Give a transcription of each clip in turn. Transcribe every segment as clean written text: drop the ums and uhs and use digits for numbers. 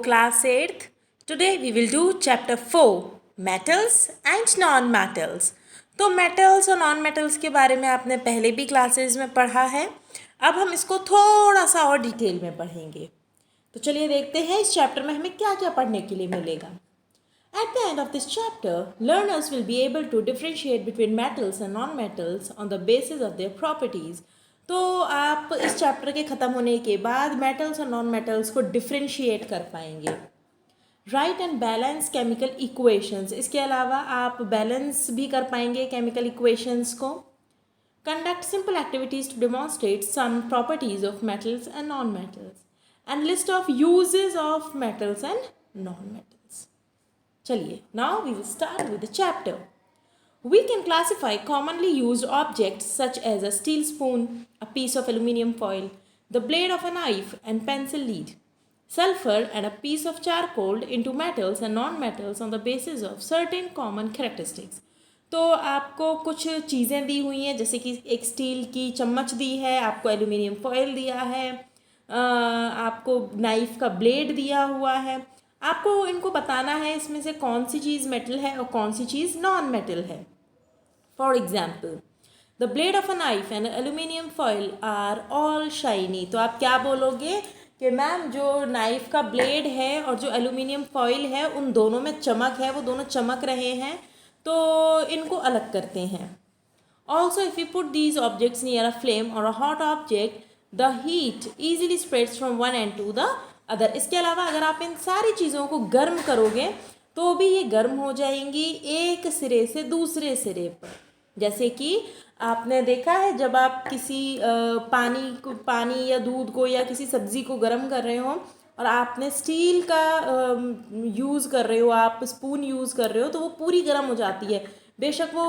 class 8th. Today we will do chapter 4 metals and non-metals. तो metals और non-metals के बारे में आपने पहले भी क्लासेस में पढ़ा है. अब हम इसको थोड़ा सा और डिटेल में पढ़ेंगे. तो चलिए देखते हैं इस चैप्टर में हमें क्या क्या पढ़ने के लिए मिलेगा. At the end of this chapter, learners will be able to differentiate between metals and non-metals on the basis of their properties. तो आप इस चैप्टर के ख़त्म होने के बाद मेटल्स और नॉन मेटल्स को डिफ्रेंशिएट कर पाएंगे. Write and balance chemical equations, इसके अलावा आप बैलेंस भी कर पाएंगे केमिकल इक्वेशंस को. Conduct simple activities to demonstrate some properties of metals and non metals and list of uses of metals and non metals. चलिए, now we will start with the chapter. We can classify commonly used objects such as a steel spoon, a piece of aluminum foil, the blade of a knife and pencil lead, sulfur and a piece of charcoal into metals and non-metals on the basis of certain common characteristics. तो आपको कुछ चीज़ें दी हुई हैं, जैसे कि एक steel की चम्मच दी है, आपको एल्यूमिनियम फॉयल दिया है, आपको नाइफ का ब्लेड दिया हुआ है. आपको इनको बताना है इसमें से कौन सी चीज़ मेटल है और कौन सी चीज़ नॉन मेटल है. For example, the blade of a knife and aluminium foil are all shiny. तो आप क्या बोलोगे कि मैम जो नाइफ का ब्लेड है और जो एल्यूमिनियम फॉयल है उन दोनों में चमक है, वो दोनों चमक रहे हैं, तो इनको अलग करते हैं. Also if you put these objects near a flame और a hot object, the heat easily spreads from one end to the other. इसके अलावा अगर आप इन सारी चीज़ों को गर्म करोगे तो भी ये गर्म हो जाएंगी एक सिरे से दूसरे सिरे पर. जैसे कि आपने देखा है, जब आप किसी पानी या दूध को या किसी सब्ज़ी को गर्म कर रहे हो और आपने स्टील का यूज़ कर रहे हो, आप स्पून यूज़ कर रहे हो, तो वो पूरी गर्म हो जाती है. बेशक वो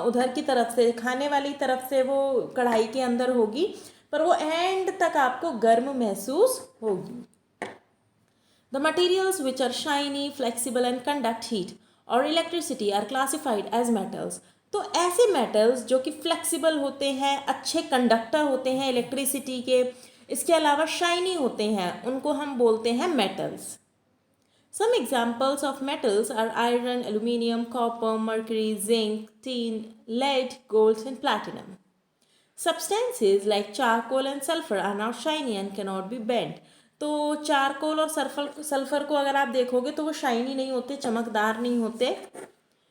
उधर की तरफ से, खाने वाली तरफ से वो कढ़ाई के अंदर होगी, पर वो एंड तक आपको गर्म महसूस होगी. The materials which are shiny, flexible and conduct heat or electricity are classified as metals. तो ऐसे metals जो कि flexible होते हैं, अच्छे conductor होते हैं इलेक्ट्रिसिटी के, इसके अलावा shiny होते हैं, उनको हम बोलते हैं metals. Some examples of metals are iron, aluminium, copper, mercury, zinc, tin, lead, gold and platinum. Substances like charcoal and sulfur are not shiny and cannot be bent. तो चारकोल और सल्फर को अगर आप देखोगे तो वो शाइनी नहीं होते, चमकदार नहीं होते.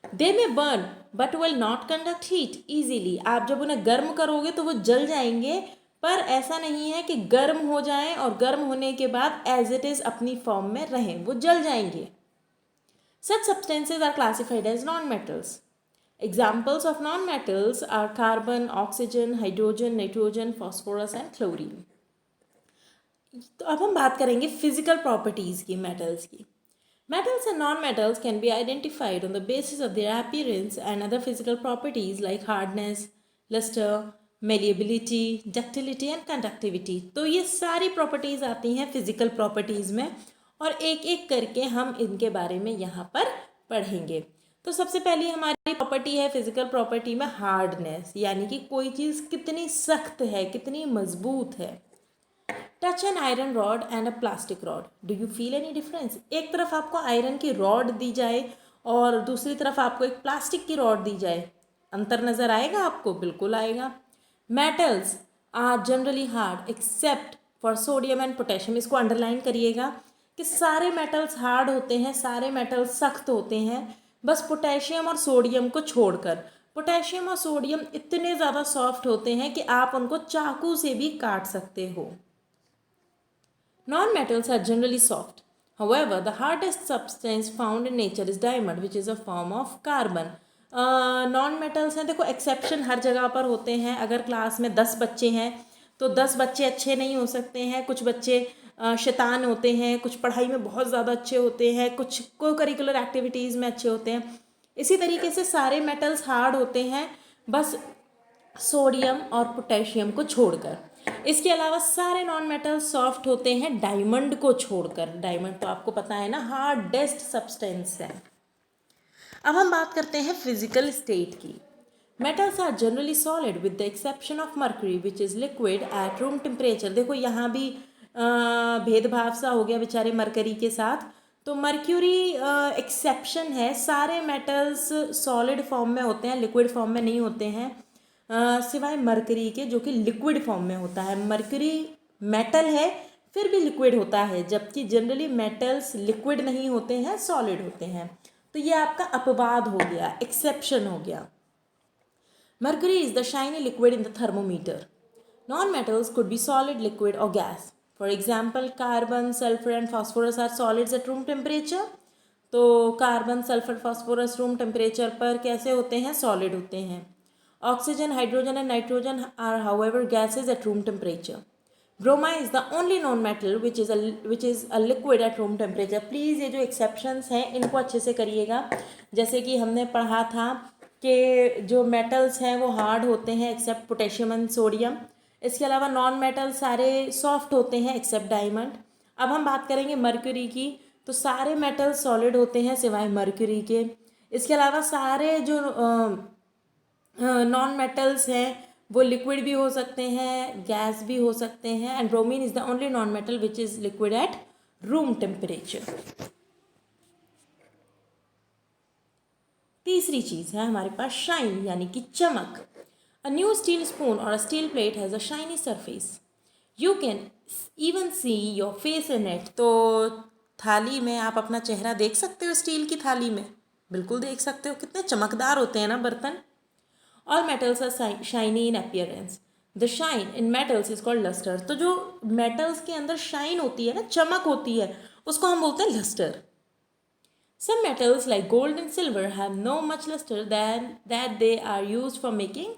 They may burn but will not conduct heat easily. आप जब उन्हें गर्म करोगे तो वो जल जाएंगे, पर ऐसा नहीं है कि गर्म हो जाएं और गर्म होने के बाद एज इट इज़ अपनी फॉर्म में रहें, वो जल जाएंगे. Such substances are classified as non metals. Examples of non metals are carbon, oxygen, hydrogen, nitrogen, phosphorus and chlorine. तो अब हम बात करेंगे फिजिकल प्रॉपर्टीज़ की मेटल्स की. Metals and non metals can be identified on the basis of their appearance and other physical properties like hardness, lustre, malleability, ductility and conductivity. तो ये सारी प्रॉपर्टीज़ आती हैं फिजिकल प्रॉपर्टीज़ में, और एक एक करके हम इनके बारे में यहाँ पर पढ़ेंगे. तो सबसे पहली हमारी प्रॉपर्टी है फिजिकल प्रॉपर्टी में हार्डनेस, यानी कि कोई चीज़ कितनी सख्त है, कितनी मजबूत है. Touch an iron rod and a plastic rod, do you feel any difference. एक तरफ आपको आयरन की रॉड दी जाए और दूसरी तरफ आपको एक प्लास्टिक की रॉड दी जाए, अंतर नज़र आएगा आपको? बिल्कुल आएगा. Metals are generally hard except for sodium and potassium. इसको अंडरलाइन करिएगा कि सारे मेटल्स हार्ड होते हैं, सारे मेटल्स सख्त होते हैं, बस पोटेशियम और सोडियम को छोड़कर. पोटेशियम और सोडियम इतने ज़्यादा सॉफ्ट होते हैं कि आप उनको चाकू से भी काट सकते हो. Non-metals are generally soft. However, the hardest substance found in nature is diamond, which is a form of carbon. Non-metals हैं, देखो एक्सेप्शन हर जगह पर होते हैं. अगर क्लास में 10 बच्चे हैं तो 10 बच्चे अच्छे नहीं हो सकते हैं. कुछ बच्चे शैतान होते हैं, कुछ पढ़ाई में बहुत ज़्यादा अच्छे होते हैं, कुछ को करिकुलर एक्टिविटीज़ में अच्छे होते हैं. इसी तरीके से सारे मेटल्स हार्ड होते हैं, बस सोडियम और पोटेशियम को छोड़कर. इसके अलावा सारे नॉन मेटल सॉफ्ट होते हैं डायमंड को छोड़कर. डायमंड तो आपको पता है ना, हार्डेस्ट सब्सटेंस है. अब हम बात करते हैं फिजिकल स्टेट की. Metals are generally solid with the exception of mercury which is liquid at room temperature. देखो यहाँ भी भेदभाव सा हो गया बेचारे मरकरी के साथ। तो मर्क्यूरी एक्सेप्शन है, सारे मेटल्स सॉलिड फॉर्म में होते हैं, लिक्विड फॉर्म में नहीं होते हैं, सिवाय मरकरी के जो कि लिक्विड फॉर्म में होता है। मरकरी मेटल है फिर भी लिक्विड होता है, जबकि जनरली मेटल्स लिक्विड नहीं होते हैं, सॉलिड होते हैं। तो ये आपका अपवाद हो गया, एक्सेप्शन हो गया। Mercury is the shiny liquid in the thermometer. Non-metals could be solid, liquid or gas. For example, carbon, sulfur and phosphorus are solids at room temperature. तो carbon, sulphur, phosphorus room temperature पर कैसे होते हैं? Solid होते हैं। Oxygen, hydrogen and nitrogen are however gases at room temperature. Bromine is the only non metal which is a liquid at room temperature. Please ये जो exceptions हैं इनको अच्छे से करिएगा। जैसे कि हमने पढ़ा था कि जो मेटल्स हैं वो हार्ड होते हैं एक्सेप्ट पोटेशियम एंड सोडियम। इसके अलावा नॉन मेटल सारे सॉफ्ट होते हैं एक्सेप्ट डायमंड। अब हम बात करेंगे मर्क्यूरी की, तो सारे मेटल सॉलिड होते हैं सिवाय मर्क्यूरी के। इसके अलावा सारे जो नॉन मेटल्स हैं वो लिक्विड भी हो सकते हैं, गैस भी हो सकते हैं, and bromine is the only non metal which is liquid at room temperature. तीसरी चीज़ है हमारे पास शाइन, यानी कि चमक। अ न्यू स्टील स्पून और a steel plate has a shiny surface, you can even see your face in it. तो थाली में आप अपना चेहरा देख सकते हो, स्टील की थाली में बिल्कुल देख सकते हो, कितने चमकदार होते हैं ना बर्तन. All metals are shiny in appearance, the shine in metals is called lustre. तो जो मेटल्स के अंदर शाइन होती है ना, चमक होती है, उसको हम बोलते हैं lustre. Some metals like gold and silver have no much luster than that they are used for making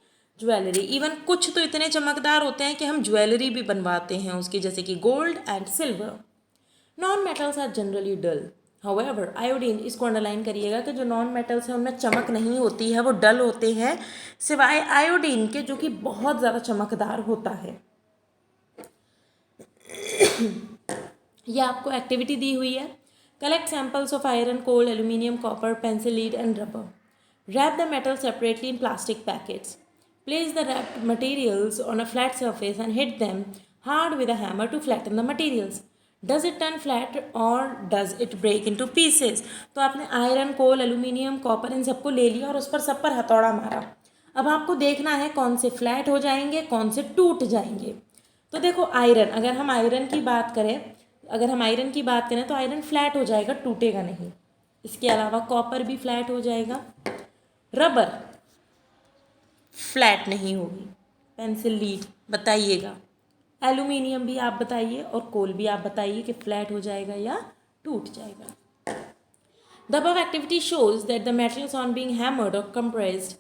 jewellery. Even कुछ तो इतने चमकदार होते हैं कि हम ज्वेलरी भी बनवाते हैं उसकी, जैसे कि gold and silver. Non metals are generally dull. However iodine, इसको अंडरलाइन करिएगा कि जो नॉन मेटल्स हैं उनमें चमक नहीं होती है, वो डल होते हैं, सिवाय आयोडीन के जो कि बहुत ज़्यादा चमकदार होता है. यह आपको एक्टिविटी दी हुई है. Collect samples of iron, coal, aluminium, copper, pencil lead and rubber. Wrap the metal separately in plastic packets. Place the wrapped materials on a flat surface and hit them hard with a hammer to flatten the materials. Does it turn flat or does it break into pieces? तो आपने iron, coal, aluminium, copper इन सबको ले लिया और उस पर सब पर हथौड़ा मारा. अब आपको देखना है कौन से फ्लैट हो जाएंगे, कौन से टूट जाएंगे. तो देखो आयरन, अगर हम आयरन की बात करें तो आयरन फ्लैट हो जाएगा, टूटेगा नहीं. इसके अलावा कॉपर भी फ्लैट हो जाएगा, रबर फ्लैट नहीं होगी. पेंसिल लीड बताइएगा, एल्यूमिनियम भी आप बताइए और कोल भी आप बताइए कि फ्लैट हो जाएगा या टूट जाएगा. The above activity shows that the metals on being hammered और compressed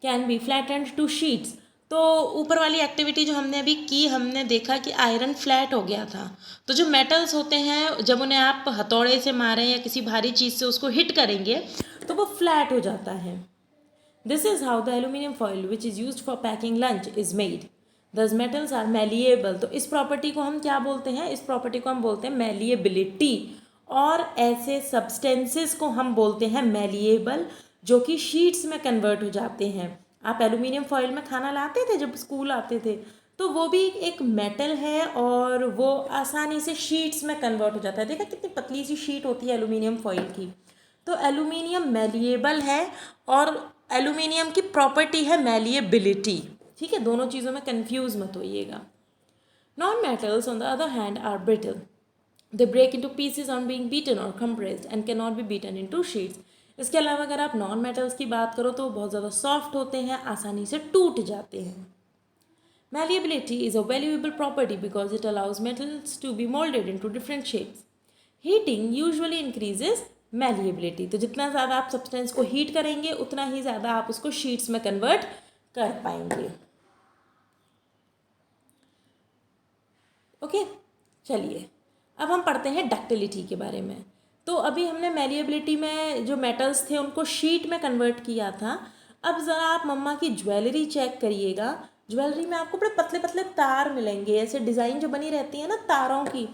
can be flattened to sheets. तो ऊपर वाली एक्टिविटी जो हमने अभी की, हमने देखा कि आयरन फ्लैट हो गया था. तो जो मेटल्स होते हैं जब उन्हें आप हथौड़े से मारें या किसी भारी चीज़ से उसको हिट करेंगे तो वो फ्लैट हो जाता है. This is how the aluminium foil which is used for packing lunch is made. दस मेटल्स आर मैलिएबल. तो इस प्रॉपर्टी को हम क्या बोलते हैं? इस प्रॉपर्टी को हम बोलते हैं मैलिएबिलिटी. और ऐसे सब्सटेंसेस को हम बोलते हैं मैलिएबल, जो कि शीट्स में कन्वर्ट हो जाते हैं. आप एल्यूमिनियम फॉइल में खाना लाते थे जब स्कूल आते थे, तो वो भी एक मेटल है और वो आसानी से शीट्स में कन्वर्ट हो जाता है. देखा कितनी पतली सी शीट होती है एल्यूमिनियम फॉइल की. तो एल्यूमिनियम मैलिएबल है और एल्यूमिनियम की प्रॉपर्टी है मैलिएबिलिटी. ठीक है, दोनों चीज़ों में कंफ्यूज मत होइएगा. Non metals on the other hand are brittle. They break into pieces on being beaten or compressed and can not be beaten into sheets. इसके अलावा अगर आप नॉन मेटल्स की बात करो तो बहुत ज़्यादा सॉफ्ट होते हैं, आसानी से टूट जाते हैं. Malleability is a valuable property because it allows metals to be molded into different shapes. Heating usually increases malleability. तो जितना ज़्यादा आप सब्सटेंस को हीट करेंगे उतना ही ज़्यादा आप उसको शीट्स में कन्वर्ट कर पाएंगे. ओके, चलिए अब हम पढ़ते हैं डक्टिलिटी के बारे में. तो अभी हमने मैलिएबिलिटी में जो मेटल्स थे उनको शीट में कन्वर्ट किया था. अब ज़रा आप मम्मा की ज्वेलरी चेक करिएगा. ज्वेलरी में आपको बड़े पतले पतले तार मिलेंगे, ऐसे डिज़ाइन जो बनी रहती है ना तारों की.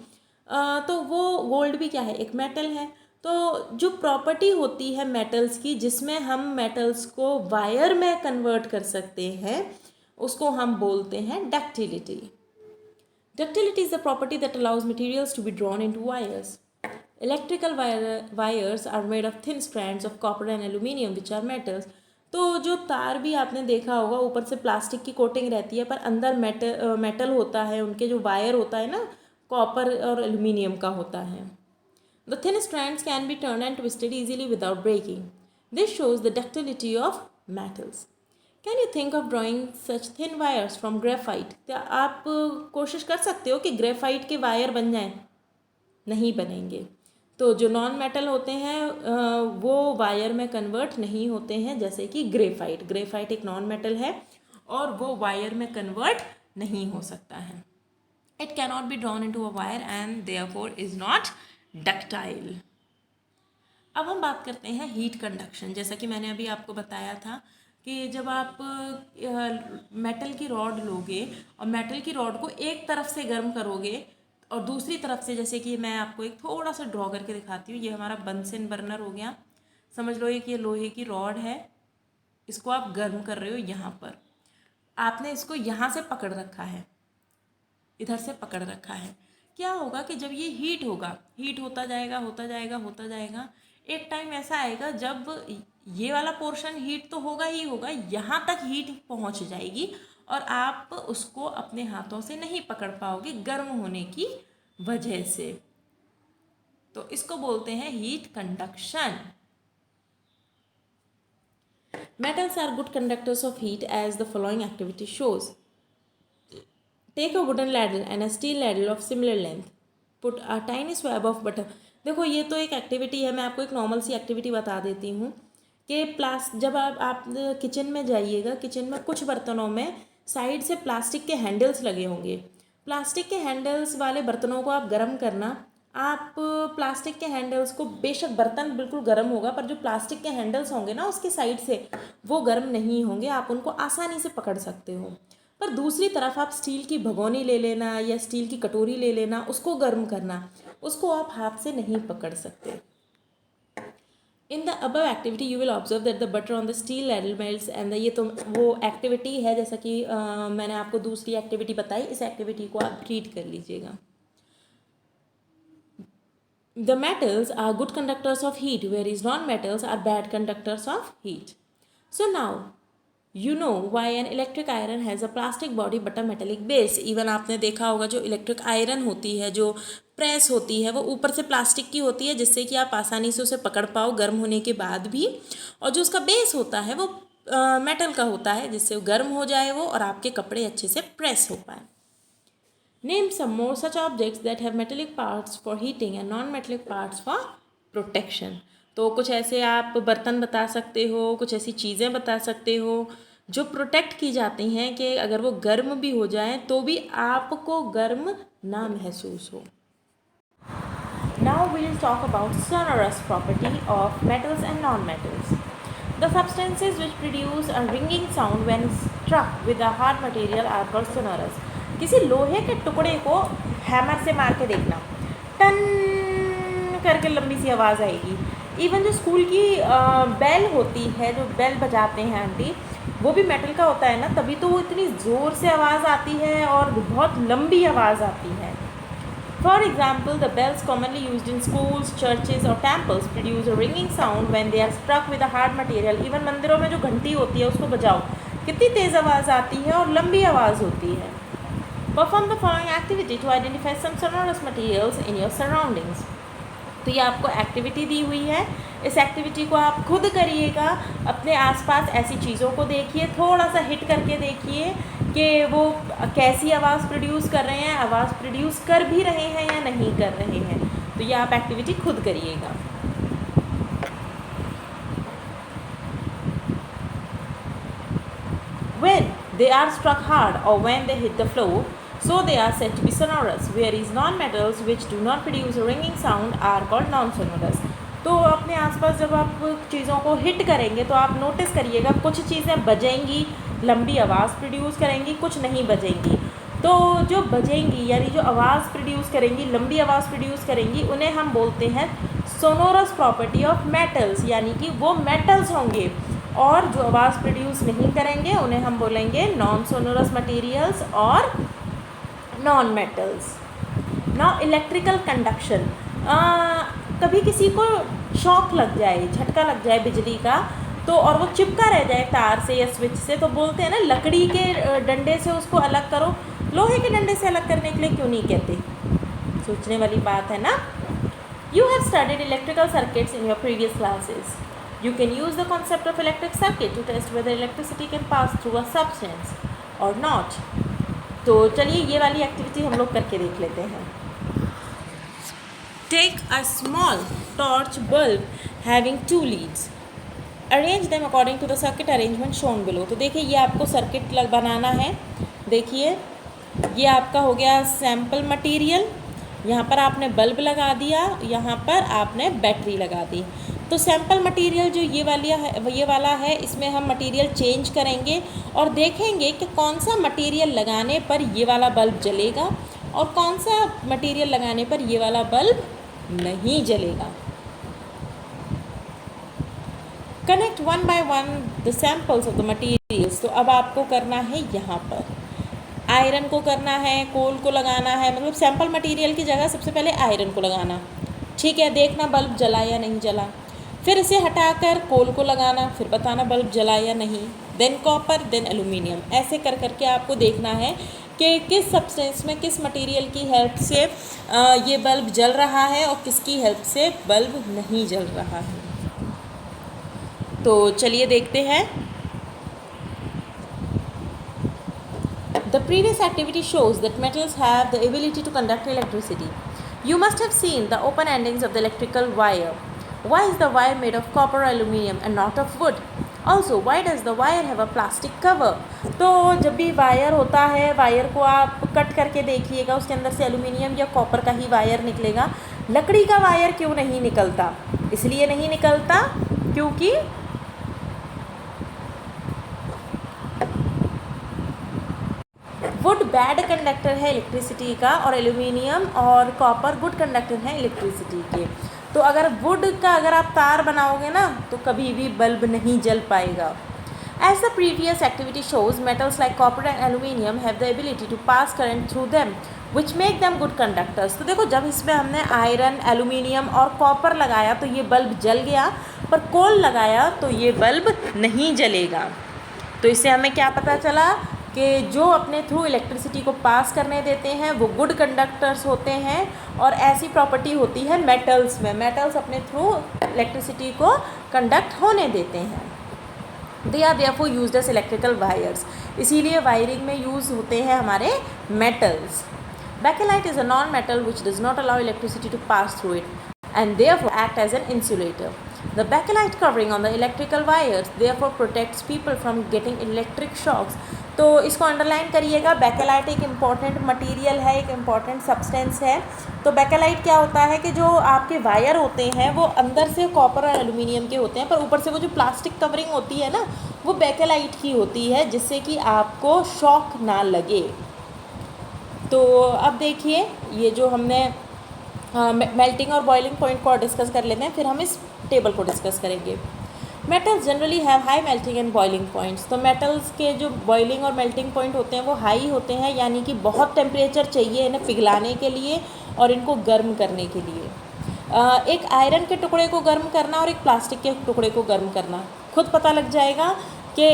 तो वो गोल्ड भी क्या है, एक मेटल है. तो जो प्रॉपर्टी होती है मेटल्स की जिसमें हम मेटल्स को वायर में कन्वर्ट कर सकते हैं उसको हम बोलते हैं ductility. Ductility is the property that allows materials to be drawn into wires. Electrical wires are made of thin strands of copper and aluminium which are metals. तो जो तार भी आपने देखा होगा ऊपर से प्लास्टिक की कोटिंग रहती है पर अंदर मेटल होता है, उनके जो वायर होता है ना कॉपर और एल्यूमिनियम का होता है. The thin strands can be turned and twisted easily without breaking. This shows the ductility of metals. Can you think of drawing such thin wires from graphite? क्या आप कोशिश कर सकते हो कि ग्रेफाइट के वायर बन जाएं? नहीं बनेंगे. तो जो नॉन मेटल होते हैं वो वायर में कन्वर्ट नहीं होते हैं, जैसे कि ग्रेफाइट एक नॉन मेटल है और वो वायर में कन्वर्ट नहीं हो सकता है. It cannot be drawn into a wire and therefore is not ductile. अब हम बात करते हैं हीट कंडक्शन. जैसा कि मैंने अभी आपको बताया था कि जब आप मेटल की रॉड लोगे और मेटल की रॉड को एक तरफ से गर्म करोगे और दूसरी तरफ से, जैसे कि मैं आपको एक थोड़ा सा ड्रॉ करके दिखाती हूँ. ये हमारा बंसन बर्नर हो गया. समझ लो कि ये लोहे की रॉड है, इसको आप गर्म कर रहे हो. यहाँ पर आपने इसको यहाँ से पकड़ रखा है, इधर से पकड़ रखा है. क्या होगा कि जब ये हीट होगा, हीट होता जाएगा होता जाएगा होता जाएगा, एक टाइम ऐसा आएगा जब ये वाला पोर्शन हीट तो होगा ही होगा, यहाँ तक हीट पहुँच जाएगी और आप उसको अपने हाथों से नहीं पकड़ पाओगे गर्म होने की वजह से. तो इसको बोलते हैं heat conduction. Metals are good conductors of heat as the following activity shows. Take a wooden ladle and a steel ladle of similar length. Put a tiny swab of butter. देखो ये तो एक एक्टिविटी है, मैं आपको एक normal सी activity बता देती हूँ कि जब आप किचन में जाइएगा, किचन में कुछ बर्तनों में साइड से प्लास्टिक के हैंडल्स लगे होंगे. प्लास्टिक के हैंडल्स वाले बर्तनों को आप गर्म करना. आप प्लास्टिक के हैंडल्स को, बेशक बर्तन बिल्कुल गर्म होगा पर जो प्लास्टिक के हैंडल्स होंगे ना उसके साइड से वो गर्म नहीं होंगे, आप उनको आसानी से पकड़ सकते हो. पर दूसरी तरफ आप स्टील की भगोनी ले लेना या स्टील की कटोरी ले लेना, उसको गर्म करना, उसको आप हाथ से नहीं पकड़ सकते. In the above activity you will observe that the butter on the steel ladle melts and ये तो वो एक्टिविटी है जैसा कि मैंने आपको दूसरी एक्टिविटी बताई. इस एक्टिविटी को आप रीड कर लीजिएगा. The metals are good conductors of heat, whereas non-metals are bad conductors of heat. So now you know why an electric iron has a plastic body but a metallic base. Even आपने देखा होगा जो electric iron होती है, जो press होती है, वो ऊपर से प्लास्टिक की होती है जिससे कि आप आसानी से उसे पकड़ पाओ गर्म होने के बाद भी. और जो उसका बेस होता है वो मेटल का होता है जिससे गर्म हो जाए वो और आपके कपड़े अच्छे से प्रेस हो पाए. Name some more such objects that have metallic parts for heating and non-metallic parts for protection. तो कुछ ऐसे आप बर्तन बता सकते हो, कुछ ऐसी चीज़ें बता सकते हो जो प्रोटेक्ट की जाती हैं कि अगर वो गर्म भी हो जाएं तो भी आपको गर्म ना महसूस हो. Now we will talk about sonorous property of metals and non-metals. The substances which produce a ringing sound when struck with a hard material are called sonorous. किसी लोहे के टुकड़े को हैमर से मार के देखना, टन करके लंबी सी आवाज़ आएगी. इवन जो स्कूल की बेल होती है, जो बेल बजाते हैं आंटी, वो भी मेटल का होता है ना, तभी तो वो इतनी ज़ोर से आवाज़ आती है और बहुत लंबी आवाज़ आती है. For example the bells commonly used in schools, churches और temples produce a ringing sound when they are struck with a hard material. Even मंदिरों में जो घंटी होती है उसको बजाओ, कितनी तेज़ आवाज़ आती है और लंबी आवाज़ होती है. Perform the following activity to identify some sonorous materials in your surroundings. तो ये आपको एक्टिविटी दी हुई है. इस एक्टिविटी को आप खुद करिएगा. अपने आसपास ऐसी चीज़ों को देखिए, थोड़ा सा हिट करके देखिए कि वो कैसी आवाज़ प्रोड्यूस कर रहे हैं, आवाज़ प्रोड्यूस कर भी रहे हैं या नहीं कर रहे हैं. तो ये आप एक्टिविटी खुद करिएगा. When they are struck hard or when they hit the floor, so they are said to be sonorous, whereas non-metals which do not produce a ringing sound are called non-sonorous. तो अपने आसपास जब आप चीज़ों को hit करेंगे तो आप नोटिस करिएगा कुछ चीज़ें बजेंगी, लंबी आवाज़ प्रोड्यूस करेंगी, कुछ नहीं बजेंगी. तो जो बजेंगी यानी जो आवाज़ प्रोड्यूस करेंगी, लंबी आवाज़ प्रोड्यूस करेंगी, उन्हें हम बोलते हैं सोनोरस प्रॉपर्टी ऑफ मेटल्स, यानी कि वो मेटल्स होंगे. और जो आवाज़ प्रोड्यूस नहीं करेंगे उन्हें हम बोलेंगे नॉन सोनोरस मटेरियल्स और non metals. Now electrical conduction, कभी किसी को शॉक लग जाए, झटका लग जाए बिजली का, तो और वो चिपका रह जाए तार से या स्विच से, तो बोलते हैं ना लकड़ी के डंडे से उसको अलग करो। लोहे के डंडे से अलग करने के लिए क्यों नहीं कहते? सोचने वाली बात है ना। You have studied electrical circuits in your previous classes. You can use the concept of electric circuit to test whether electricity can pass through a substance or not. तो चलिए ये वाली एक्टिविटी हम लोग करके देख लेते हैं। Take a small torch bulb having 2 leads. Arrange them according to the circuit arrangement shown below. तो देखिए ये आपको सर्किट बनाना है। देखिए ये आपका हो गया सैम्पल मटेरियल, यहाँ पर आपने बल्ब लगा दिया, यहाँ पर आपने बैटरी लगा दी। तो सैम्पल मटेरियल जो ये वाला है, इसमें हम मटेरियल चेंज करेंगे और देखेंगे कि कौन सा मटेरियल लगाने पर ये वाला बल्ब जलेगा और कौन सा मटेरियल लगाने पर ये वाला बल्ब नहीं जलेगा। Connect one by one the samples of the materials. तो अब आपको करना है, यहाँ पर आयरन को करना है, कोल को लगाना है, मतलब सैम्पल मटेरियल की जगह सबसे पहले आयरन को लगाना, ठीक है, देखना बल्ब जला या नहीं जला। फिर इसे हटाकर कोल को लगाना, फिर बताना बल्ब जला या नहीं। देन कॉपर, देन एल्यूमिनियम, ऐसे कर करके आपको देखना है कि किस सब्सटेंस में किस मटेरियल की हेल्प से ये बल्ब जल रहा है और किसकी हेल्प से बल्ब नहीं जल रहा है। तो चलिए देखते हैं। The previous activity shows that metals have the ability to conduct electricity. You must have seen the open endings of the electrical wire. Why is the wire made of copper or aluminum and not of wood? Also, why does the wire have a plastic cover? तो जब भी wire होता है, wire को आप cut करके देखिएगा, उसके अंदर से एल्यूमिनियम या कॉपर का ही वायर निकलेगा। लकड़ी का वायर क्यों नहीं निकलता? इसलिए नहीं निकलता क्योंकि वुड बैड कंडक्टर है इलेक्ट्रिसिटी का और एल्यूमिनियम और कॉपर गुड कंडक्टर है इलेक्ट्रिसिटी के। तो अगर वुड का अगर आप तार बनाओगे ना तो कभी भी बल्ब नहीं जल पाएगा। As the previous activity shows, metals like copper and aluminium have the ability to pass current through them, which make them good conductors. तो देखो जब इसमें हमने आयरन, एल्यूमिनियम और कॉपर लगाया तो ये बल्ब जल गया, पर कोल लगाया तो ये बल्ब नहीं जलेगा। तो इससे हमें क्या पता चला कि जो अपने थ्रू इलेक्ट्रिसिटी को पास करने देते हैं वो गुड कंडक्टर्स होते हैं। और ऐसी प्रॉपर्टी होती है मेटल्स में, मेटल्स अपने थ्रू इलेक्ट्रिसिटी को कंडक्ट होने देते हैं। They are therefore used as electrical wires, इसीलिए वायरिंग में यूज़ होते हैं हमारे metals. Bakelite is a non-metal which does not allow electricity to pass through it and therefore act as an insulator. The bakelite covering on the electrical wires therefore protects people from getting electric shocks. तो इसको underline करिएगा, Bakelite एक important material है, एक important substance है। तो Bakelite क्या होता है कि जो आपके वायर होते हैं वो अंदर से कॉपर और एल्यूमिनियम के होते हैं, पर ऊपर से वो जो प्लास्टिक कवरिंग होती है ना वो बैकेलाइट की होती है, जिससे कि आपको शॉक ना लगे। तो अब देखिए ये जो हमने मेल्टिंग और बॉइलिंग पॉइंट को डिस्कस कर लेते हैं, फिर हम इस टेबल को डिस्कस करेंगे। Metals generally have high melting and boiling points. तो मेटल्स के जो बॉइलिंग और मेल्टिंग पॉइंट होते हैं वो हाई होते हैं, यानी कि बहुत टेम्परेचर चाहिए इन्हें पिघलाने के लिए और इनको गर्म करने के लिए। एक आयरन के टुकड़े को गर्म करना और एक प्लास्टिक के टुकड़े को गर्म करना, खुद पता लग जाएगा कि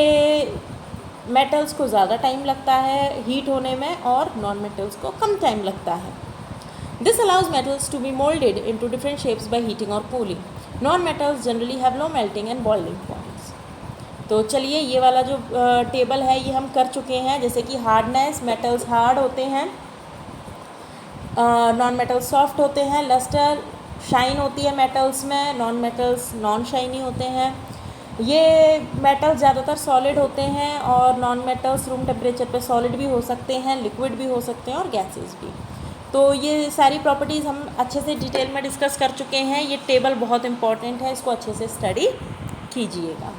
मेटल्स को ज़्यादा टाइम लगता है हीट होने में और नॉन मेटल्स को कम टाइम लगता है। This allows metals to be molded into different shapes by heating or cooling. Non-metals generally have low melting and boiling points. तो चलिए ये वाला जो टेबल है ये हम कर चुके हैं, जैसे कि हार्डनेस, मेटल्स हार्ड होते हैं, नॉन मेटल्स सॉफ्ट होते हैं, लस्टर शाइन होती है मेटल्स में, नॉन मेटल्स नॉन शाइनी होते हैं। ये मेटल्स ज़्यादातर सॉलिड होते हैं और नॉन मेटल्स रूम टेम्परेचर पे सॉलिड भी हो सकते हैं, लिक्विड भी हो सकते हैं और गैसेस भी। तो ये सारी प्रॉपर्टीज़ हम अच्छे से डिटेल में डिस्कस कर चुके हैं। ये टेबल बहुत इंपॉर्टेंट है, इसको अच्छे से स्टडी कीजिएगा।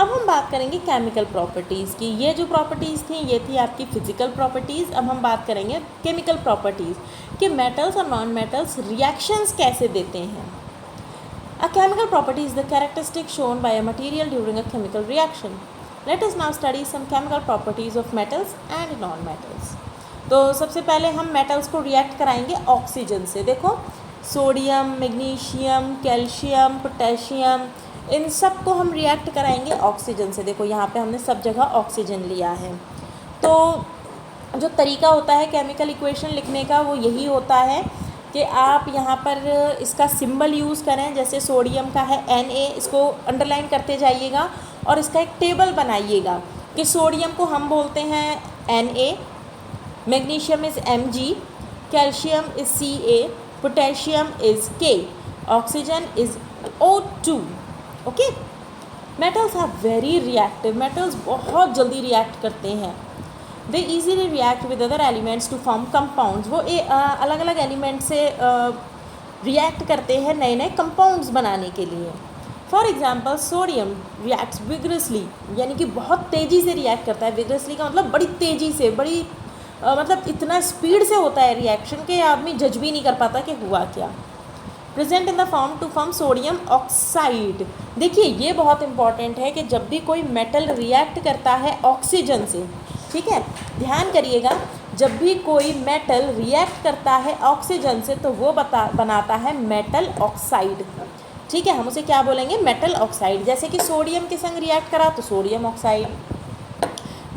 अब हम बात करेंगे केमिकल प्रॉपर्टीज़ की। ये जो प्रॉपर्टीज़ थी ये थी आपकी फिजिकल प्रॉपर्टीज़। अब हम बात करेंगे केमिकल प्रॉपर्टीज़ कि मेटल्स और नॉन मेटल्स रिएक्शंस कैसे देते हैं। A chemical property is the characteristic shown by a material during a chemical reaction. Let us now study some chemical properties of metals and non-metals. तो सबसे पहले हम metals को रिएक्ट कराएंगे ऑक्सीजन से। देखो सोडियम, मैग्नीशियम, कैल्शियम, पोटेशियम, इन सब को हम रिएक्ट कराएंगे ऑक्सीजन से। देखो यहाँ पे हमने सब जगह ऑक्सीजन लिया है। तो जो तरीका होता है केमिकल इक्वेशन लिखने का वो यही होता है कि आप यहाँ पर इसका सिंबल यूज़ करें। जैसे सोडियम का है Na, इसको अंडरलाइन करते जाइएगा और इसका एक टेबल बनाइएगा कि सोडियम को हम बोलते हैं Na, magnesium is Mg, calcium is Ca, potassium is K, oxygen is O2। Okay, metals are very reactive, metals बहुत जल्दी रिएक्ट करते हैं। They easily react with other elements to form compounds. वो अलग अलग एलिमेंट से रिएक्ट करते हैं नए नए कंपाउंड्स बनाने के लिए। For example sodium reacts vigorously, यानी कि बहुत तेज़ी से रिएक्ट करता है। विग्रसली का मतलब बड़ी तेज़ी से, बड़ी मतलब इतना स्पीड से होता है रिएक्शन कि आदमी जज भी नहीं कर पाता कि हुआ क्या। Present in the form to form sodium oxide. देखिए ये बहुत इंपॉर्टेंट है कि जब भी कोई मेटल रिएक्ट करता है ऑक्सीजन से, ठीक है, ध्यान करिएगा, जब भी कोई मेटल रिएक्ट करता है ऑक्सीजन से तो वो बनाता है मेटल ऑक्साइड। ठीक है, हम उसे क्या बोलेंगे, मेटल ऑक्साइड। जैसे कि सोडियम के संग रिएक्ट करा तो सोडियम ऑक्साइड,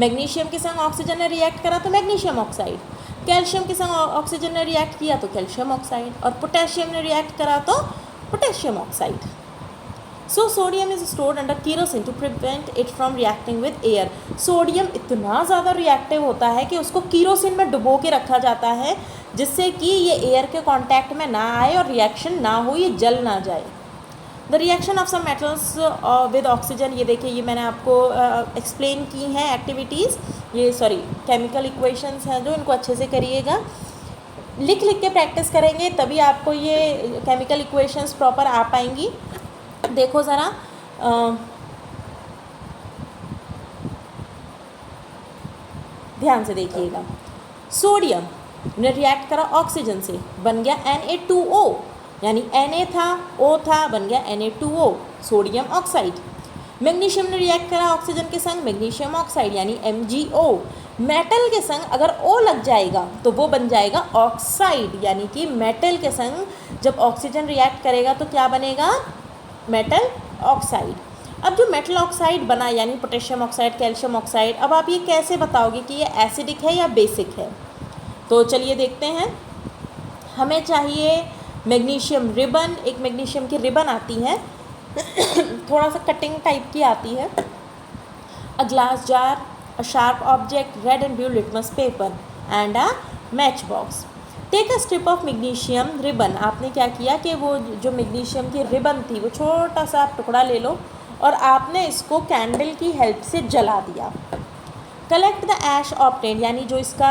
मैग्नीशियम के संग ऑक्सीजन ने रिएक्ट करा तो मैग्नीशियम ऑक्साइड, कैल्शियम के संग ऑक्सीजन ने रिएक्ट किया तो कैल्शियम ऑक्साइड, और पोटेशियम ने रिएक्ट करा तो potassium oxide. So sodium is stored under kerosene to prevent it from reacting with air. Sodium इतना ज़्यादा रिएक्टिव होता है कि उसको कीरोसिन में डुबो के रखा जाता है, जिससे कि ये एयर के कांटेक्ट में ना आए और रिएक्शन ना हो, ये जल ना जाए। The reaction of some metals with oxygen, ये देखिए, ये मैंने आपको एक्सप्लेन की हैं एक्टिविटीज़, ये केमिकल इक्वेशंस हैं जो, इनको अच्छे से करिएगा, लिख लिख के प्रैक्टिस करेंगे तभी आपको ये केमिकल इक्वेशंस प्रॉपर आ पाएंगी। देखो ज़रा, ध्यान से देखिएगा, सोडियम ने रिएक्ट करा ऑक्सीजन से, बन गया Na2O, यानी Na था, O था, बन गया Na2O, सोडियम ऑक्साइड। मैग्नीशियम ने रिएक्ट करा ऑक्सीजन के संग, मैग्नीशियम ऑक्साइड यानी MgO। मेटल के संग अगर O लग जाएगा तो वो बन जाएगा ऑक्साइड, यानी कि मेटल के संग जब ऑक्सीजन रिएक्ट करेगा तो क्या बनेगा, मेटल ऑक्साइड। अब जो मेटल ऑक्साइड बना यानी पोटेशियम ऑक्साइड, कैल्शियम ऑक्साइड, अब आप ये कैसे बताओगे कि ये एसिडिक है या बेसिक है? तो चलिए देखते हैं। हमें चाहिए मैग्नीशियम रिबन, एक मैग्नीशियम की रिबन आती है थोड़ा सा कटिंग टाइप की आती है। A glass jar, a sharp object, red and blue litmus paper and a match box. Take a strip of magnesium ribbon. आपने क्या किया कि वो जो मैग्नीशियम की रिबन थी वो छोटा सा आप टुकड़ा ले लो और आपने इसको कैंडल की हेल्प से जला दिया। कलेक्ट द ऐश ऑब्टेन्ड, यानी जो इसका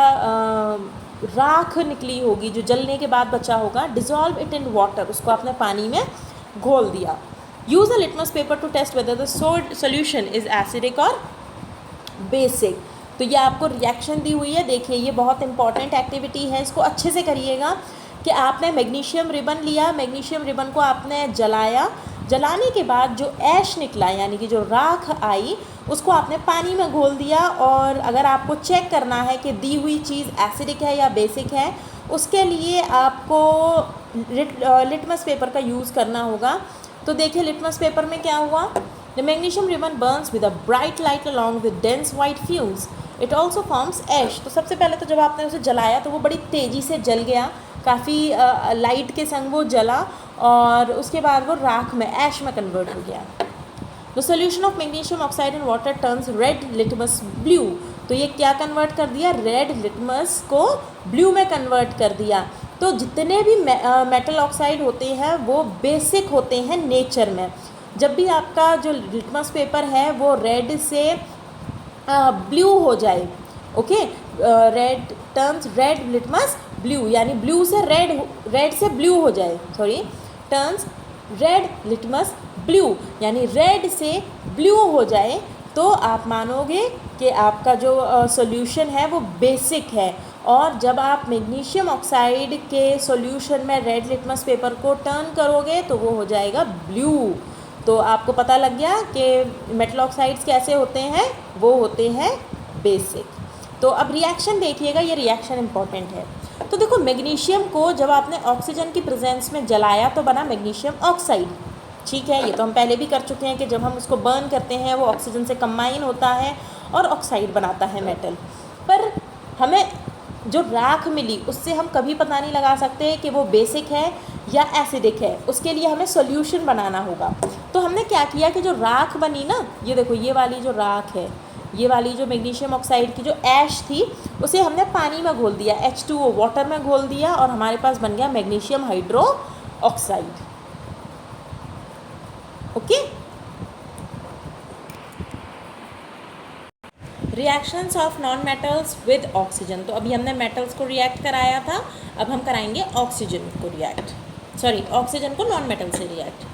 राख निकली होगी, जो जलने के बाद बचा होगा, डिजॉल्व इट इन वाटर, उसको आपने पानी में घोल दिया। Use a litmus paper to test whether the solution is acidic और बेसिक। तो ये आपको रिएक्शन दी हुई है, देखिए ये बहुत इंपॉर्टेंट एक्टिविटी है, इसको अच्छे से करिएगा कि आपने मैग्नीशियम रिबन लिया, मैग्नीशियम रिबन को आपने जलाया, जलाने के बाद जो ऐश निकला यानी कि जो राख आई उसको आपने पानी में घोल दिया। और अगर आपको चेक करना है कि दी हुई चीज़ एसिडिक है या बेसिक है, उसके लिए आपको लिटमस पेपर का यूज़ करना होगा। तो देखिए लिटमस पेपर में क्या हुआ, the magnesium ribbon burns with a bright light along with dense white fumes, it also forms ash. तो सबसे पहले तो जब आपने उसे जलाया तो वो बड़ी तेज़ी से जल गया, काफ़ी लाइट के संग वो जला और उसके बाद वो राख में, ऐश में कन्वर्ट हो गया। The solution of magnesium oxide in water turns red litmus blue. तो ये क्या कन्वर्ट कर दिया, रेड लिटमस को ब्लू में कन्वर्ट कर दिया। तो जितने भी मेटल ऑक्साइड होते हैं वो बेसिक होते हैं नेचर में। जब भी आपका जो लिटमस पेपर है वो रेड से ब्लू हो जाए, okay, red turns red litmus blue, यानी ब्लू से रेड, रेड से ब्लू हो जाए, टर्न्स रेड लिटमस ब्लू, यानी रेड से ब्लू हो जाए तो आप मानोगे कि आपका जो सॉल्यूशन है वो बेसिक है। और जब आप मैग्नीशियम ऑक्साइड के सॉल्यूशन में रेड लिटमस पेपर को टर्न करोगे तो वो हो जाएगा ब्लू। तो आपको पता लग गया कि मेटल ऑक्साइड्स कैसे होते हैं, वो होते हैं बेसिक। तो अब रिएक्शन देखिएगा, ये रिएक्शन इंपॉर्टेंट है। तो देखो मैग्नीशियम को जब आपने ऑक्सीजन की प्रेजेंस में जलाया तो बना मैग्नीशियम ऑक्साइड, ठीक है। ये तो हम पहले भी कर चुके हैं कि जब हम उसको बर्न करते हैं वो ऑक्सीजन से कंबाइन होता है और ऑक्साइड बनाता है मेटल। पर हमें जो राख मिली उससे हम कभी पता नहीं लगा सकते कि वो बेसिक है या एसिडिक है, उसके लिए हमें सॉल्यूशन बनाना होगा। तो हमने क्या किया कि जो राख बनी ना, ये देखो ये वाली जो राख है, ये वाली जो मैग्नीशियम ऑक्साइड की जो ऐश थी उसे हमने पानी में घोल दिया, H2O वाटर में घोल दिया और हमारे पास बन गया magnesium hydro oxide. Okay. Reactions of non metals with oxygen, तो अभी हमने मेटल्स को रिएक्ट कराया था, अब हम कराएंगे ऑक्सीजन को रिएक्ट, सॉरी ऑक्सीजन को नॉन मेटल से react.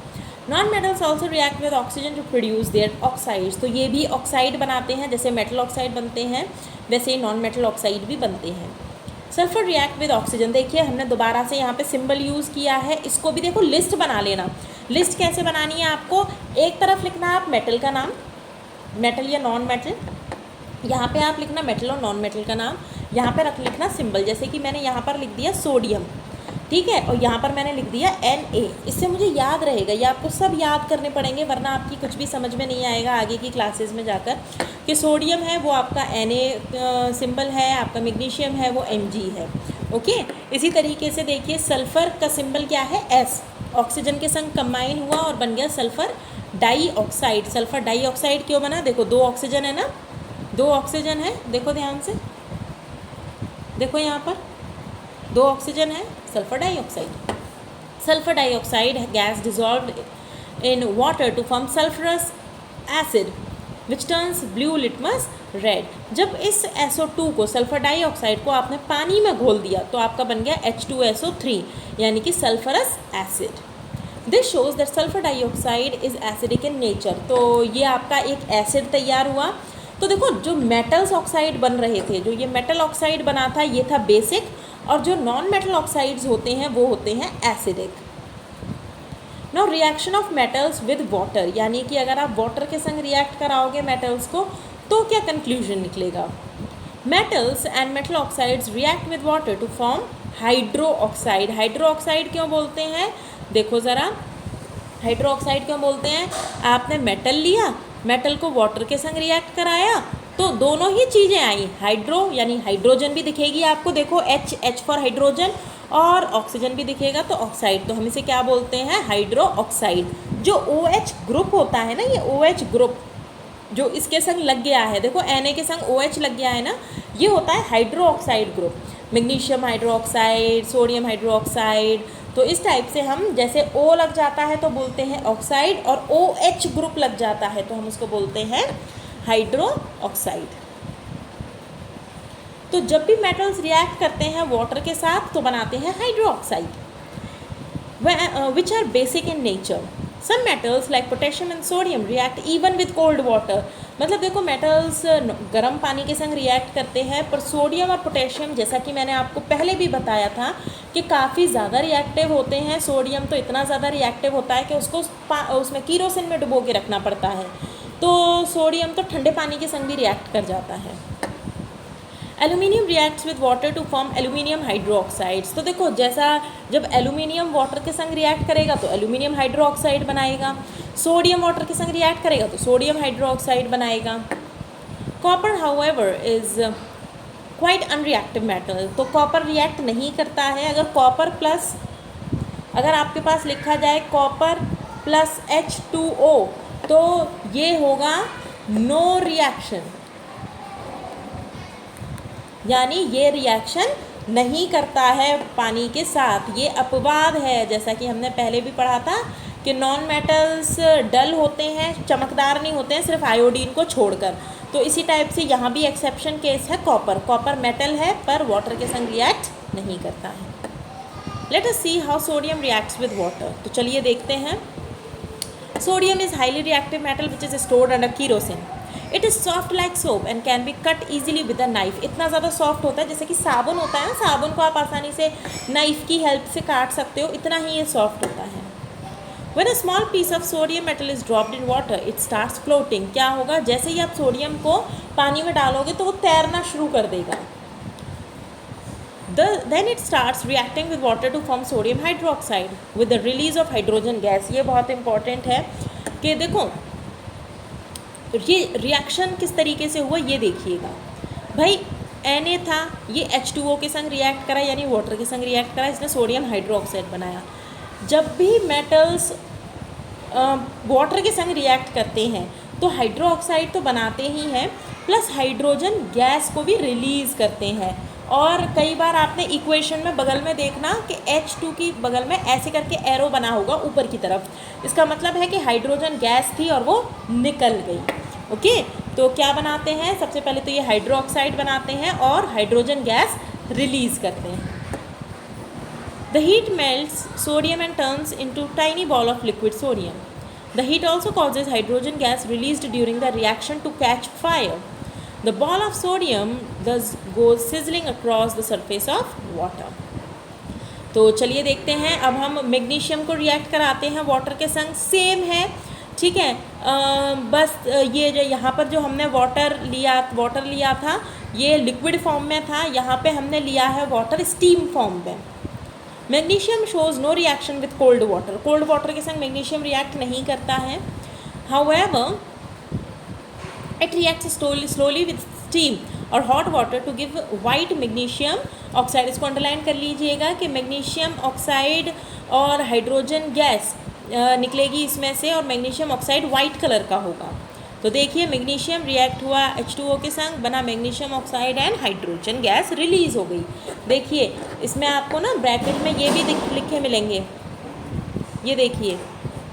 Non metals also react with oxygen to produce their oxides, तो ये भी ऑक्साइड बनाते हैं, जैसे मेटल ऑक्साइड बनते हैं वैसे ही नॉन मेटल ऑक्साइड भी बनते हैं। सल्फर रिएक्ट विद ऑक्सीजन, देखिए हमने दोबारा से यहाँ पे सिंबल यूज़ किया है, इसको भी देखो लिस्ट बना लेना। लिस्ट कैसे बनानी है आपको, एक तरफ लिखना है आप मेटल का नाम, मेटल या नॉन मेटल, यहाँ पे आप लिखना मेटल और नॉन मेटल का नाम, यहाँ पे लिखना सिंबल, जैसे कि मैंने यहाँ पर लिख दिया सोडियम, ठीक है, और यहाँ पर मैंने लिख दिया Na। इससे मुझे याद रहेगा, ये आपको सब याद करने पड़ेंगे वरना आपकी कुछ भी समझ में नहीं आएगा आगे की क्लासेस में जाकर, कि सोडियम है वो आपका Na सिंबल है, आपका मैग्नीशियम है वो Mg है। ओके। इसी तरीके से देखिए सल्फ़र का सिंबल क्या है, S, ऑक्सीजन के संग कंबाइन हुआ और बन गया सल्फ़र डाइऑक्साइड। सल्फ़र डाइऑक्साइड क्यों बना, देखो दो ऑक्सीजन है ना, दो ऑक्सीजन है, देखो ध्यान से, देखो यहाँ पर दो ऑक्सीजन है, sulphur dioxide. Sulphur dioxide gas dissolved in water to form sulphurous acid which turns blue litmus red. जब इस SO2 को, सल्फर डाइऑक्साइड को आपने पानी में घोल दिया तो आपका बन गया H2SO3 यानी कि sulphurous acid. This shows that sulphur dioxide is acidic in nature, तो ये आपका एक एसिड तैयार हुआ। तो देखो जो मेटल्स ऑक्साइड बन रहे थे, जो ये मेटल ऑक्साइड बना था ये था बेसिक, और जो नॉन मेटल ऑक्साइड्स होते हैं वो होते हैं acidic. Now reaction of metals with water, यानी कि अगर आप वाटर के संग रिएक्ट कराओगे मेटल्स को तो क्या कंक्लूजन निकलेगा, metals and metal oxides react with water to form hydro oxide. Hydro oxide क्यों बोलते हैं, देखो ज़रा हाइड्रो ऑक्साइड क्यों बोलते हैं, आपने मेटल लिया, मेटल को वाटर के संग रिएक्ट कराया तो दोनों ही चीज़ें आई, हाइड्रो यानी हाइड्रोजन भी दिखेगी आपको, देखो H फॉर हाइड्रोजन, और ऑक्सीजन भी दिखेगा तो ऑक्साइड, तो हम इसे क्या बोलते हैं, हाइड्रो ऑक्साइड। जो OH ग्रुप होता है ना, ये OH ग्रुप जो इसके संग लग गया है, देखो Na के संग OH लग गया है ना, ये होता है hydro oxide group. Magnesium hydro oxide, sodium hydro oxide, तो इस टाइप से हम, जैसे O लग जाता है तो बोलते हैं ऑक्साइड, और OH ग्रुप लग जाता है तो हम उसको बोलते हैं हाइड्रो ऑक्साइड। तो जब भी मेटल्स रिएक्ट करते हैं वाटर के साथ तो बनाते हैं hydro oxide, which are basic in nature. Some metals like potassium and sodium react even with cold water, मतलब देखो मेटल्स गर्म पानी के संग रिएक्ट करते हैं, पर सोडियम और पोटेशियम जैसा कि मैंने आपको पहले भी बताया था कि काफ़ी ज़्यादा रिएक्टिव होते हैं। सोडियम तो इतना ज़्यादा रिएक्टिव होता है कि उसको उसमें कीरोसिन में डुबो के रखना पड़ता है, तो सोडियम तो ठंडे पानी के संग भी रिएक्ट कर जाता है। Aluminium reacts with water to form aluminium hydro oxides, तो देखो जैसा जब एल्यूमिनियम वाटर के संग रिएक्ट करेगा तो एल्यूमिनियम हाइड्रो ऑक्साइड बनाएगा, सोडियम वाटर के संग रिएक्ट करेगा तो सोडियम हाइड्रो ऑक्साइड बनाएगा। Copper however is quite unreactive metal, तो कॉपर रिएक्ट नहीं करता है। अगर कॉपर प्लस, अगर आपके पास लिखा जाए कॉपर प्लस H2O तो ये होगा नो रिएक्शन, यानी ये रिएक्शन नहीं करता है पानी के साथ, ये अपवाद है। जैसा कि हमने पहले भी पढ़ा था कि नॉन मेटल्स डल होते हैं, चमकदार नहीं होते हैं, सिर्फ आयोडीन को छोड़कर, तो इसी टाइप से यहाँ भी एक्सेप्शन केस है कॉपर। कॉपर मेटल है पर वाटर के संग रिएक्ट नहीं करता है। Let us see how sodium reacts with water, तो चलिए देखते हैं। Sodium is highly reactive metal which is stored under kerosene. It is soft like soap and can be cut easily with a knife, इतना ज़्यादा soft होता है जैसे कि साबुन होता है ना, साबुन को आप आसानी से नाइफ की हेल्प से काट सकते हो, इतना ही ये सॉफ्ट होता है। When a small piece of sodium metal is dropped in water, it starts floating. क्या होगा, जैसे ही आप सोडियम को पानी में डालोगे तो वो तैरना शुरू कर देगा. Then it starts reacting with water to form sodium hydroxide with the release of hydrogen gas. ये बहुत इंपॉर्टेंट है कि देखो ये रिएक्शन किस तरीके से हुआ, ये देखिएगा भाई. Na था, ये H2O के संग रिएक्ट करा, यानी वाटर के संग रिएक्ट करा, इसने सोडियम हाइड्रोक्साइड बनाया. जब भी मेटल्स वाटर के संग रिएक्ट करते हैं तो हाइड्रोक्साइड तो बनाते ही हैं, प्लस हाइड्रोजन गैस को भी रिलीज़ करते हैं. और कई बार आपने इक्वेशन में बगल में देखना कि H2 की बगल में ऐसे करके एरो बना होगा ऊपर की तरफ. इसका मतलब है कि हाइड्रोजन गैस थी और वो निकल गई. ओके, तो क्या बनाते हैं, सबसे पहले तो ये हाइड्रोक्साइड बनाते हैं और हाइड्रोजन गैस रिलीज़ करते हैं. The heat melts sodium and turns into tiny ball of liquid sodium. The heat also causes hydrogen gas released during the reaction to catch fire. The ball of sodium thus goes sizzling across the surface of water. तो चलिए देखते हैं, अब हम magnesium को react कराते हैं water के संग. सेम है, ठीक है. बस ये जो यहाँ पर जो हमने वाटर लिया था ये लिक्विड फॉर्म में था, यहाँ पे हमने लिया है वाटर स्टीम फॉर्म में. Magnesium shows no reaction with cold water. Cold water के संग मैग्नीशियम रिएक्ट नहीं करता है. However it reacts slowly with steam और hot water to give white magnesium oxide. इसको अंडरलाइन कर लीजिएगा कि मैग्नीशियम ऑक्साइड और हाइड्रोजन गैस निकलेगी इसमें से और मैग्नीशियम ऑक्साइड वाइट कलर का होगा. तो देखिए मैग्नीशियम रिएक्ट हुआ H2O के संग, बना magnesium oxide and hydrogen gas release हो गई. देखिए इसमें आपको ना ब्रैकेट में ये भी लिखे मिलेंगे. ये देखिए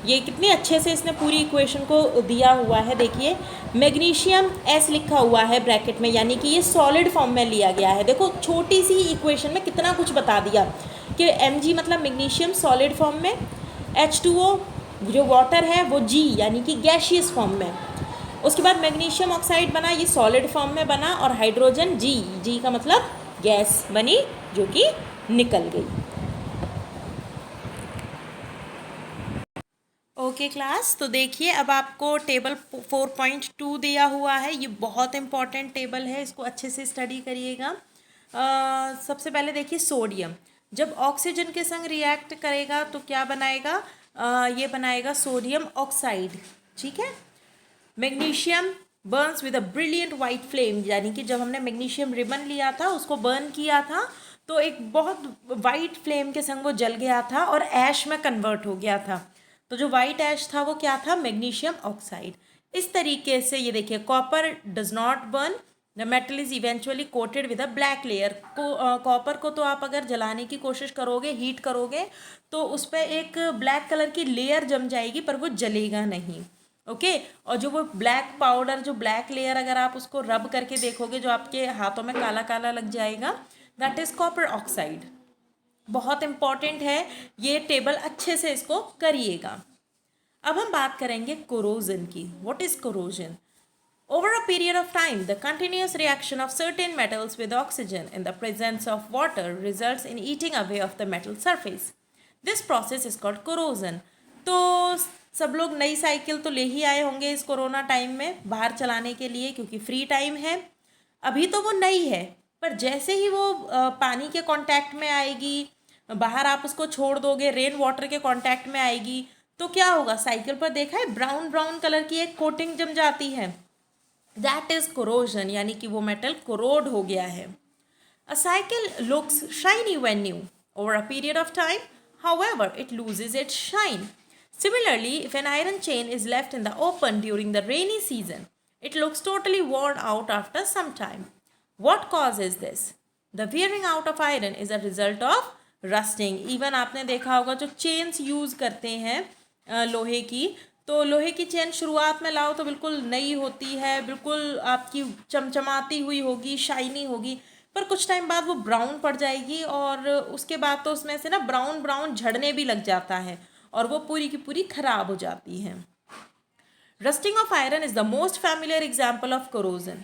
ये कितने अच्छे से इसने पूरी इक्वेशन को दिया हुआ है. देखिए मैग्नीशियम S लिखा हुआ है ब्रैकेट में, यानी कि ये सॉलिड फॉर्म में लिया गया है. देखो छोटी सी इक्वेशन में कितना कुछ बता दिया कि Mg मतलब मैग्नीशियम सॉलिड फॉर्म में, H2O जो वाटर है वो G यानी कि गैशियस फॉर्म में. उसके बाद मैग्नीशियम ऑक्साइड बना, ये सॉलिड फॉर्म में बना, और हाइड्रोजन G का मतलब गैस बनी जो कि निकल गई. ओके क्लास, तो देखिए अब आपको टेबल 4.2 दिया हुआ है. ये बहुत इंपॉर्टेंट टेबल है, इसको अच्छे से स्टडी करिएगा. सबसे पहले देखिए सोडियम जब ऑक्सीजन के संग रिएक्ट करेगा तो क्या बनाएगा, ये बनाएगा सोडियम ऑक्साइड. ठीक है. Magnesium Burns with a brilliant white flame, यानी कि जब हमने मैग्नीशियम रिबन लिया था उसको बर्न किया था तो एक बहुत वाइट फ्लेम के संग वो जल गया था और ऐश में कन्वर्ट हो गया था. तो जो वाइट ऐश था वो क्या था, मैग्नीशियम ऑक्साइड. इस तरीके से ये देखिए copper does not burn, the metal is eventually coated with a black layer. Copper को तो आप अगर जलाने की कोशिश करोगे, हीट करोगे तो उस पर एक ब्लैक कलर की लेयर जम जाएगी पर वो जलेगा नहीं. ओके और जो वो ब्लैक पाउडर, जो ब्लैक लेयर अगर आप उसको रब करके देखोगे जो आपके हाथों में काला काला लग जाएगा, दैट इज़ कॉपर ऑक्साइड. बहुत इंपॉर्टेंट है ये टेबल, अच्छे से इसको करिएगा. अब हम बात करेंगे कोरोजन की. What is corrosion? Over a period of time, the continuous reaction of certain metals with oxygen in the presence of water results in eating away of the metal surface. This process is called corrosion. तो सब लोग नई cycle तो ले ही आए होंगे इस corona time में बाहर चलाने के लिए, क्योंकि फ्री टाइम है. अभी तो वो नई है, पर जैसे ही वो पानी के कांटेक्ट में आएगी, बाहर आप उसको छोड़ दोगे, रेन वाटर के कांटेक्ट में आएगी, तो क्या होगा, साइकिल पर देखा है ब्राउन ब्राउन कलर की एक कोटिंग जम जाती है. दैट इज कोरोजन, यानी कि वो मेटल कोरोड हो गया है. अ cycle looks shiny when new. Over a period of time, however, it loses its shine. Similarly, if an iron chain is left in the open during the rainy season, it looks totally worn out after some time. What causes this? The wearing out of iron is a result of rusting. Even आपने देखा होगा जो chains use करते हैं लोहे की, तो लोहे की चेन शुरुआत में लाओ तो बिल्कुल नई होती है, बिल्कुल आपकी चमचमाती हुई होगी, शाइनी होगी, पर कुछ टाइम बाद वो ब्राउन पड़ जाएगी और उसके बाद तो उसमें से ना ब्राउन ब्राउन झड़ने भी लग जाता है और वो पूरी की पूरी खराब हो जाती हैं. Rusting of iron is the most familiar example of corrosion.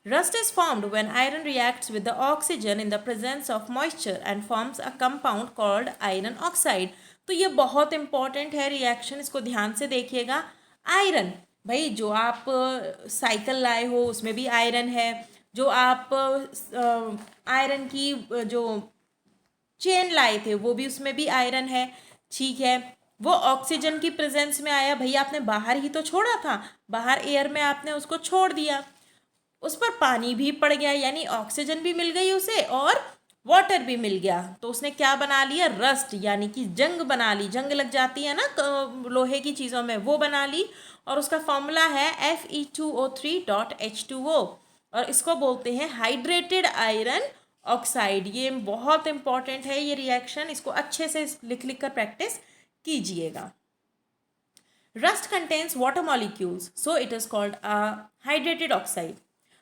Rust is formed when iron reacts with the oxygen in the presence of moisture and forms a compound called iron oxide. तो ये बहुत important है reaction, इसको ध्यान से देखिएगा। Iron, भाई जो आप साइकिल लाए हो उसमें भी आयरन है, जो आप आयरन की जो चेन लाए थे वो भी उसमें भी आयरन है, ठीक है। वो ऑक्सीजन की प्रेजेंस में आया, भैया आपने बाहर ही तो छोड़ा था, बाहर एयर में आपने उसको छोड़ दिया, उस पर पानी भी पड़ गया, यानी ऑक्सीजन भी मिल गई उसे और वाटर भी मिल गया, तो उसने क्या बना लिया, रस्ट, यानी कि जंग बना ली, जंग लग जाती है ना लोहे की चीज़ों में, वो बना ली। और उसका फॉर्मूला है Fe2O3.H2O, और इसको बोलते हैं हाइड्रेटेड आयरन ऑक्साइड। ये बहुत इंपॉर्टेंट है ये रिएक्शन, इसको अच्छे से लिख लिख कर प्रैक्टिस कीजिएगा। Rust contains water molecules, so it is called a hydrated oxide.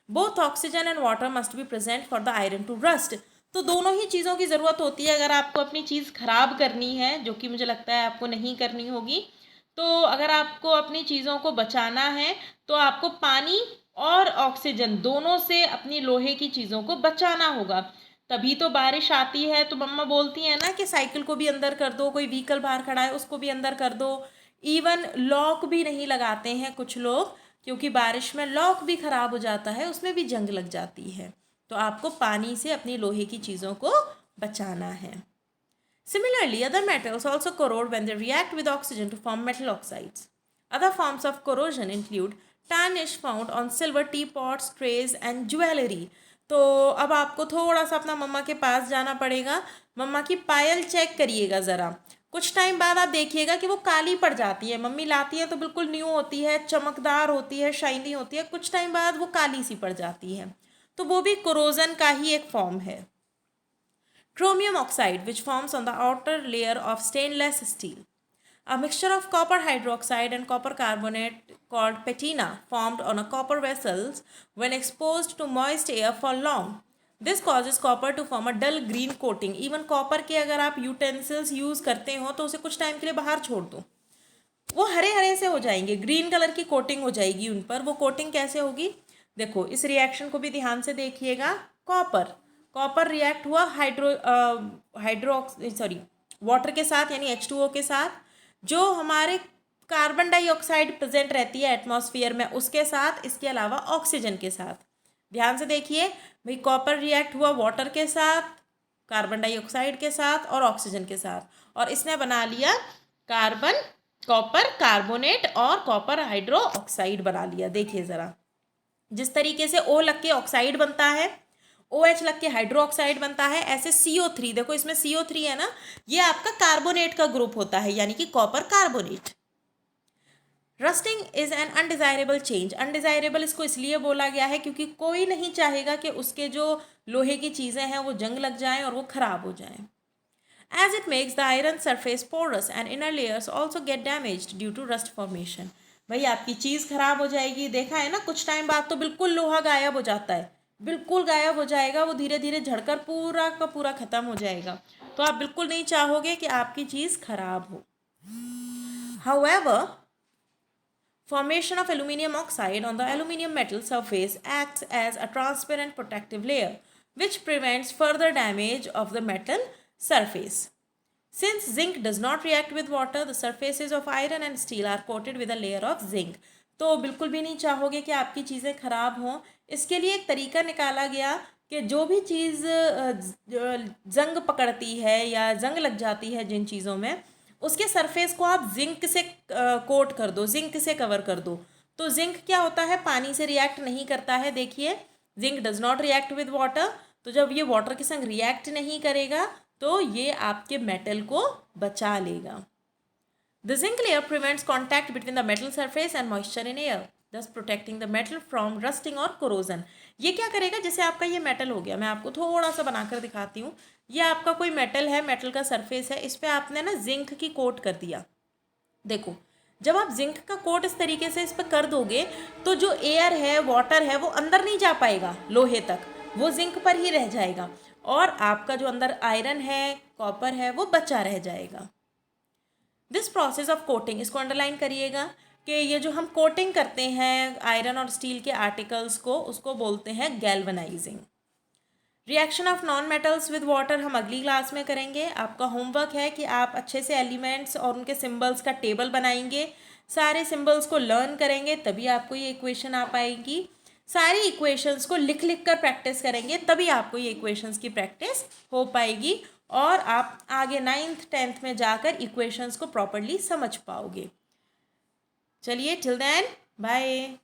Both oxygen and water must be present for the iron to rust. तो दोनों ही चीज़ों की ज़रूरत होती है अगर आपको अपनी चीज़ खराब करनी है, जो कि मुझे लगता है आपको नहीं करनी होगी। तो अगर आपको अपनी चीज़ों को बचाना है तो आपको पानी और ऑक्सीजन दोनों से अपनी लोहे की चीज़ों को बचाना होगा। तभी तो बारिश आती है, तो मम्मा बोलती है ना कि साइकिल को भी अंदर कर दो, कोई व्हीकल बाहर खड़ा है उसको भी अंदर कर दो। इवन लॉक भी नहीं लगाते हैं कुछ लोग, क्योंकि बारिश में लॉक भी ख़राब हो जाता है, उसमें भी जंग लग जाती है। तो आपको पानी से अपनी लोहे की चीज़ों को बचाना है। Similarly, other metals also corrode when they react with oxygen to form metal oxides. Other forms of corrosion include tarnish found on silver teapots, trays and jewelry. तो अब आपको थोड़ा सा अपना मम्मा के पास जाना पड़ेगा, मम्मा की पायल चेक करिएगा ज़रा। कुछ टाइम बाद आप देखिएगा कि वो काली पड़ जाती है, मम्मी लाती है तो बिल्कुल न्यू होती है, चमकदार होती है, शाइनी होती है, कुछ टाइम बाद वो काली सी पड़ जाती है, तो वो भी कोरोजन का ही एक फॉर्म है। Chromium oxide, which forms on the outer layer of stainless steel. A mixture of copper hydroxide and copper carbonate called patina formed on a copper vessels when exposed to moist air for long. This causes copper to form a dull green coating. Even copper के अगर आप utensils use करते हो तो उसे कुछ time के लिए बाहर छोड़ दो, वो हरे हरे से हो जाएंगे, ग्रीन कलर की कोटिंग हो जाएगी उन पर। वो कोटिंग कैसे होगी, देखो इस रिएक्शन को भी ध्यान से देखिएगा। कॉपर रिएक्ट हुआ वाटर के साथ, यानी H2O के साथ, जो हमारे कार्बन डाइऑक्साइड प्रेजेंट रहती है एटमॉस्फेयर में उसके साथ, इसके अलावा ऑक्सीजन के साथ। ध्यान से देखिए भाई, कॉपर रिएक्ट हुआ वाटर के साथ, कार्बन डाइऑक्साइड के साथ और ऑक्सीजन के साथ, और इसने बना लिया कॉपर कार्बोनेट और कॉपर हाइड्रो ऑक्साइड बना लिया। देखिए ज़रा, जिस तरीके से O लग के ऑक्साइड बनता है, OH लग के हाइड्रो ऑक्साइड बनता है, ऐसे CO3, देखो इसमें CO3 है ना, ये आपका कार्बोनेट का ग्रुप होता है, यानी कि copper carbonate. Rusting is an undesirable change. Undesirable इसको इसलिए बोला गया है क्योंकि कोई नहीं चाहेगा कि उसके जो लोहे की चीज़ें हैं वो जंग लग जाएं और वो खराब हो जाएं। As it makes the iron surface porous and inner layers also get damaged due to rust formation. भाई आपकी चीज़ खराब हो जाएगी, देखा है ना, कुछ टाइम बाद तो बिल्कुल लोहा गायब हो जाता है, बिल्कुल गायब हो जाएगा, वो धीरे धीरे झड़कर पूरा का पूरा ख़त्म हो जाएगा। तो आप बिल्कुल नहीं चाहोगे कि आपकी चीज़ खराब हो। However, formation of aluminium oxide on the aluminium metal surface acts as a transparent protective layer, which prevents further damage of the metal surface. Since zinc does not react with water, the surfaces of iron and steel are coated with a layer of zinc. तो बिल्कुल भी नहीं चाहोगे कि आपकी चीज़ें खराब हों। इसके लिए एक तरीका निकाला गया कि जो भी चीज़ जंग पकड़ती है या जंग लग जाती है जिन चीज़ों में, उसके सरफेस को आप जिंक से कोट कर दो, जिंक से कवर कर दो। तो जिंक क्या होता है, पानी से रिएक्ट नहीं करता है। देखिए, zinc does not react with water, तो जब ये वाटर के संग रिएक्ट नहीं करेगा तो ये आपके मेटल को बचा लेगा। The zinc layer prevents contact between the metal surface and moisture in air, thus protecting the metal from rusting or corrosion. ये क्या करेगा, जैसे आपका ये मेटल हो गया, मैं आपको थोड़ा सा बनाकर दिखाती हूँ। ये आपका कोई मेटल है, मेटल का सरफेस है, इस पर आपने ना जिंक की कोट कर दिया। देखो, जब आप जिंक का कोट इस तरीके से इस पर कर दोगे तो जो एयर है, वाटर है, वो अंदर नहीं जा पाएगा लोहे तक, वो जिंक पर ही रह जाएगा, और आपका जो अंदर आयरन है, कॉपर है, वो बचा रह जाएगा। दिस प्रोसेस ऑफ कोटिंग, इसको अंडरलाइन करिएगा कि ये जो हम कोटिंग करते हैं आयरन और स्टील के आर्टिकल्स को, उसको बोलते हैं galvanising. Reaction of non metals with water हम अगली क्लास में करेंगे। आपका होमवर्क है कि आप अच्छे से एलिमेंट्स और उनके सिंबल्स का टेबल बनाएंगे, सारे सिंबल्स को लर्न करेंगे, तभी आपको ये इक्वेशन आ पाएगी। सारी इक्वेशंस को लिख लिख कर प्रैक्टिस करेंगे, तभी आपको ये इक्वेशंस की प्रैक्टिस हो पाएगी और आप आगे 9th 10th में जाकर इक्वेशंस को प्रॉपरली समझ पाओगे। चलिए, टिल देन बाय।